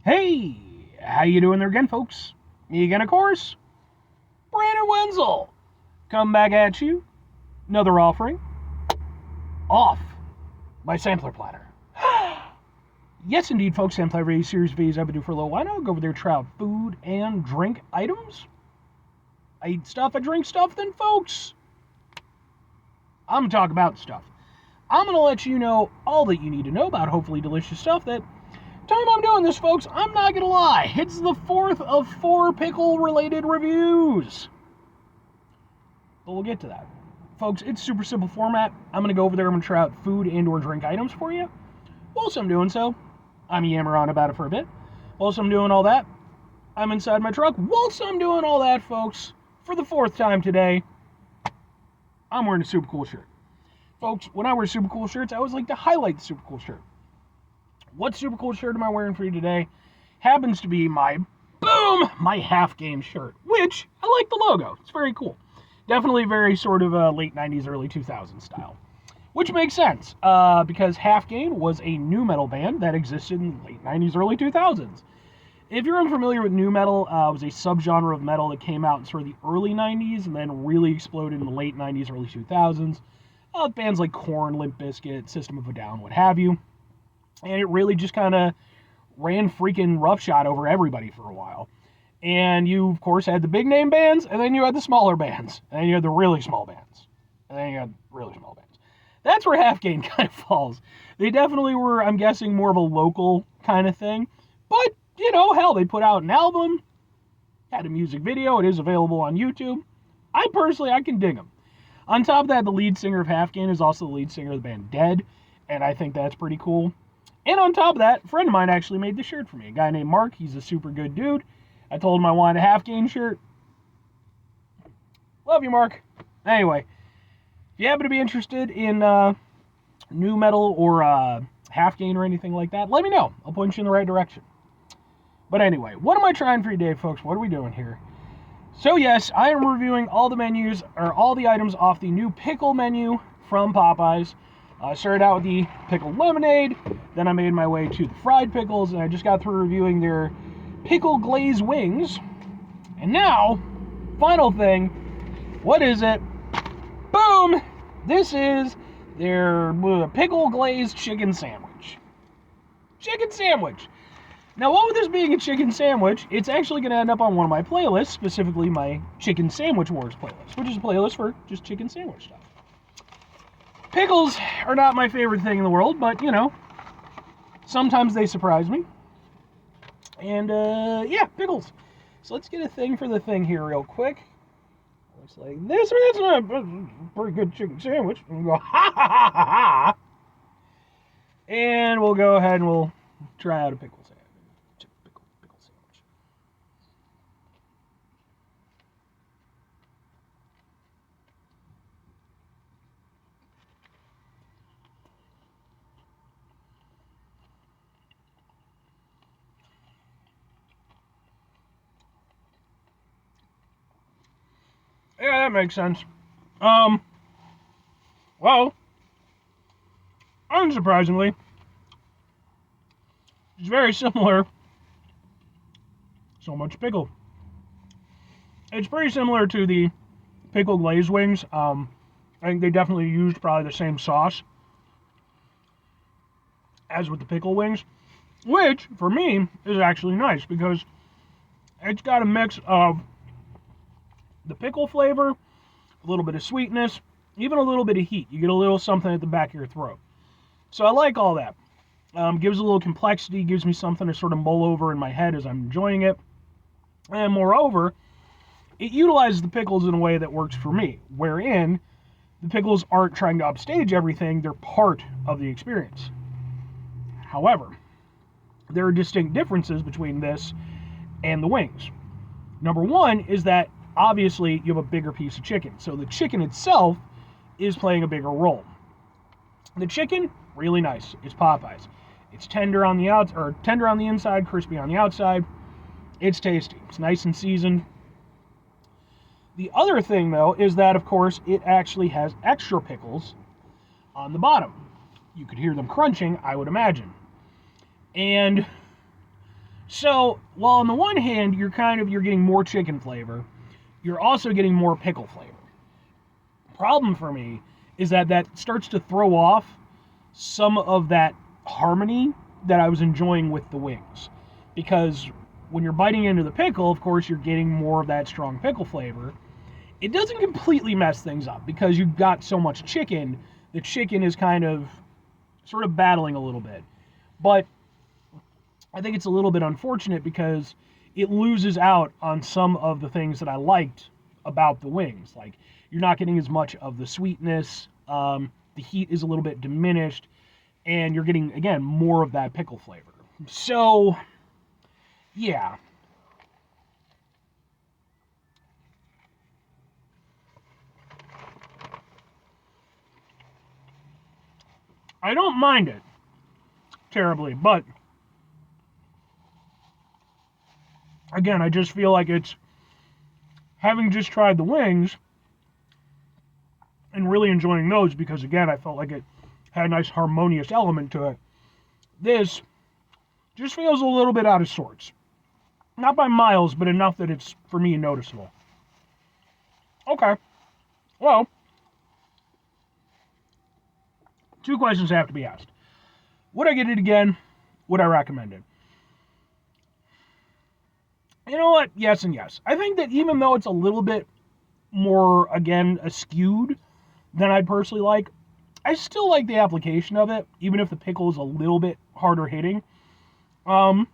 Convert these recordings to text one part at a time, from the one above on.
Hey, how you doing there again, folks? Me again, of course. Brandon Wenzel. Come back at you. Another offering. Off my sampler platter. Yes, indeed, folks. Sampler V series V's I've been doing for a little while now. Go over there, try out food and drink items. I eat stuff, I drink stuff, then, folks, I'm going to talk about stuff. I'm going to let you know all that you need to know about hopefully delicious stuff that time I'm doing this, folks, I'm not gonna lie, it's the fourth of 4 pickle related reviews, but we'll get to that. Folks, it's super simple format. I'm gonna go over there, I'm gonna try out food and or drink items for you. Whilst I'm doing so, I'm yammer on about it for a bit. Whilst I'm doing all that, I'm inside my truck. Whilst I'm doing all that, folks, for the 4th time today, I'm wearing a super cool shirt. Folks, when I wear super cool shirts, I always like to highlight the super cool shirt. What super cool shirt am I wearing for you today? Happens to be my half game shirt, which I like the logo. It's very cool. Definitely very sort of late 90s, early 2000s style. Which makes sense, because Half Game was a nu metal band that existed in the late 90s, early 2000s. If you're unfamiliar with nu metal, it was a subgenre of metal that came out in sort of the early 90s and then really exploded in the late 90s, early 2000s. Bands like Korn, Limp Bizkit, System of a Down, what have you. And it really just kind of ran freaking roughshod over everybody for a while. And you, of course, had the big name bands, and then you had the smaller bands, and then you had the really small bands, and then you had really small bands. That's where Half Game kind of falls. They definitely were, I'm guessing, more of a local kind of thing. But, hell, they put out an album, had a music video, it is available on YouTube. I can dig them. On top of that, the lead singer of Half Game is also the lead singer of the band Dead, and I think that's pretty cool. And on top of that, a friend of mine actually made the shirt for me. A guy named Mark. He's a super good dude. I told him I wanted a Half Game shirt. Love you, Mark. Anyway, if you happen to be interested in nu metal or Half Game or anything like that, let me know. I'll point you in the right direction. But anyway, what am I trying for you today, folks? What are we doing here? So yes, I am reviewing all the items off the new pickle menu from Popeyes. I started out with the pickled lemonade, then I made my way to the fried pickles, and I just got through reviewing their pickle glazed wings. And now, final thing, what is it? Boom! This is their pickle glazed chicken sandwich. Chicken sandwich! Now, what with this being a chicken sandwich, it's actually going to end up on one of my playlists, specifically my Chicken Sandwich Wars playlist, which is a playlist for just chicken sandwich stuff. Pickles are not my favorite thing in the world, but, sometimes they surprise me. And, yeah, pickles. So let's get a thing for the thing here real quick. Looks like this, or that's not a pretty good chicken sandwich. And we'll go, ha, ha, ha, ha, ha. And we'll go ahead and we'll try out a pickle sandwich. Pickle sandwich. Yeah, that makes sense. Well, unsurprisingly, it's very similar. So much pickle. It's pretty similar to the pickle glazed wings. I think they definitely used probably the same sauce as with the pickle wings, which, for me, is actually nice because it's got a mix of the pickle flavor, a little bit of sweetness, even a little bit of heat. You get a little something at the back of your throat. So I like all that. Gives a little complexity, gives me something to sort of mull over in my head as I'm enjoying it. And moreover, it utilizes the pickles in a way that works for me, wherein the pickles aren't trying to upstage everything, they're part of the experience. However, there are distinct differences between this and the wings. Number one is that obviously you have a bigger piece of chicken, so the chicken itself is playing a bigger role. The chicken, really nice. It's Popeyes. It's tender on the tender on the inside, crispy on the outside. It's tasty. It's nice and seasoned. The other thing, though, is that, of course, it actually has extra pickles on the bottom. You could hear them crunching, I would imagine. And So, while on the one hand, you're getting more chicken flavor, you're also getting more pickle flavor. Problem for me is that starts to throw off some of that harmony that I was enjoying with the wings. Because when you're biting into the pickle, of course, you're getting more of that strong pickle flavor. It doesn't completely mess things up because you've got so much chicken. The chicken is sort of battling a little bit. But I think it's a little bit unfortunate because it loses out on some of the things that I liked about the wings. Like, you're not getting as much of the sweetness, the heat is a little bit diminished, and you're getting, again, more of that pickle flavor. So, yeah. I don't mind it terribly, but again, I just feel like it's, having just tried the wings and really enjoying those, because again, I felt like it had a nice harmonious element to it. This just feels a little bit out of sorts. Not by miles, but enough that it's, for me, noticeable. Okay. Well, two questions have to be asked. Would I get it again? Would I recommend it? You know what? Yes and yes. I think that even though it's a little bit more, again, skewed than I'd personally like, I still like the application of it, even if the pickle is a little bit harder hitting. I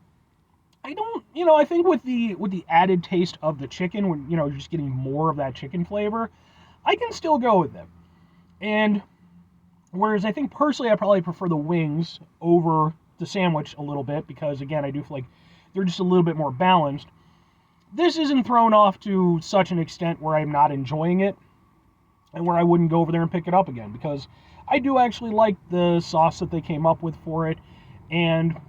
don't, I think with the added taste of the chicken, when, you're just getting more of that chicken flavor, I can still go with it. And whereas I think personally I probably prefer the wings over the sandwich a little bit, because again, I do feel like they're just a little bit more balanced. This isn't thrown off to such an extent where I'm not enjoying it and where I wouldn't go over there and pick it up again, because I do actually like the sauce that they came up with for it. And,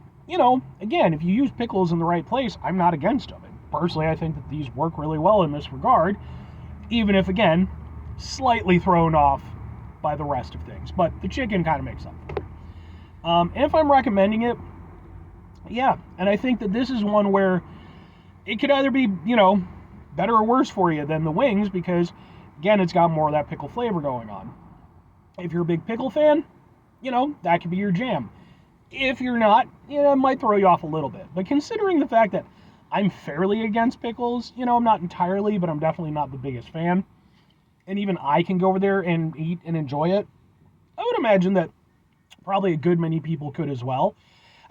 again, if you use pickles in the right place, I'm not against them. And personally, I think that these work really well in this regard, even if, again, slightly thrown off by the rest of things. But the chicken kind of makes up for it. And if I'm recommending it, yeah. And I think that this is one where it could either be, better or worse for you than the wings, because, again, it's got more of that pickle flavor going on. If you're a big pickle fan, that could be your jam. If you're not, it might throw you off a little bit. But considering the fact that I'm fairly against pickles, I'm not entirely, but I'm definitely not the biggest fan, and even I can go over there and eat and enjoy it, I would imagine that probably a good many people could as well.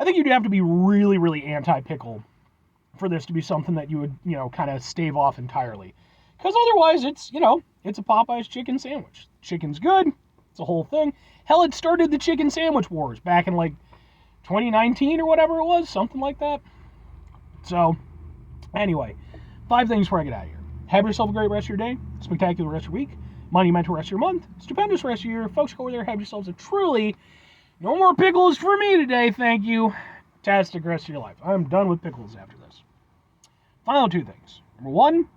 I think you'd have to be really, really anti-pickle for this to be something that you would, kind of stave off entirely. Because otherwise, it's a Popeyes chicken sandwich. Chicken's good. It's a whole thing. Hell, it started the chicken sandwich wars back in, 2019 or whatever it was. Something like that. So, anyway, 5 things before I get out of here. Have yourself a great rest of your day. Spectacular rest of your week. Monumental rest of your month. Stupendous rest of your year. Folks, go over there. Have yourselves a truly, no more pickles for me today, thank you, fantastic rest of your life. I'm done with pickles after this. Final 2 things. Number 1,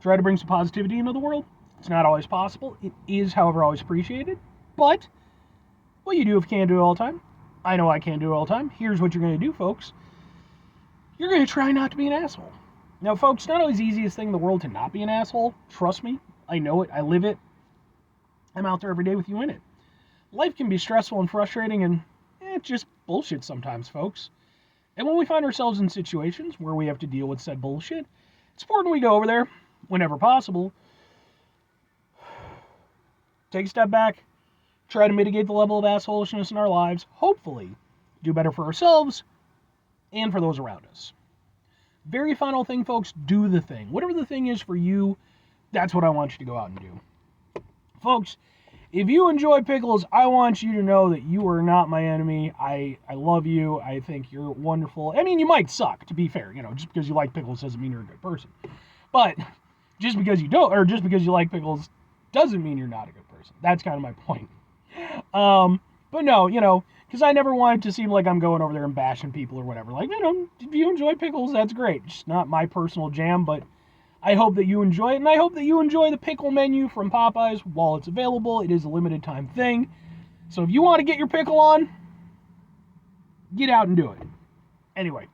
try to bring some positivity into the world. It's not always possible. It is, however, always appreciated. But what you do if you can't do it all the time. I know I can't do it all the time. Here's what you're going to do, folks. You're going to try not to be an asshole. Now, folks, it's not always the easiest thing in the world to not be an asshole. Trust me. I know it. I live it. I'm out there every day with you in it. Life can be stressful and frustrating, and it's just bullshit sometimes, folks. And when we find ourselves in situations where we have to deal with said bullshit, it's important we go over there, whenever possible, take a step back, try to mitigate the level of assholishness in our lives, hopefully do better for ourselves and for those around us. Very final thing, folks, do the thing. Whatever the thing is for you, that's what I want you to go out and do. Folks, if you enjoy pickles, I want you to know that you are not my enemy. I love you. I think you're wonderful. I mean, you might suck, to be fair. Just because you like pickles doesn't mean you're a good person. But just because you don't, or just because you like pickles doesn't mean you're not a good person. That's kind of my point. But no, because I never wanted to seem like I'm going over there and bashing people or whatever. If you enjoy pickles, that's great. It's not my personal jam, but I hope that you enjoy it, and I hope that you enjoy the pickle menu from Popeyes while it's available. It is a limited time thing. So if you want to get your pickle on, get out and do it. Anyway,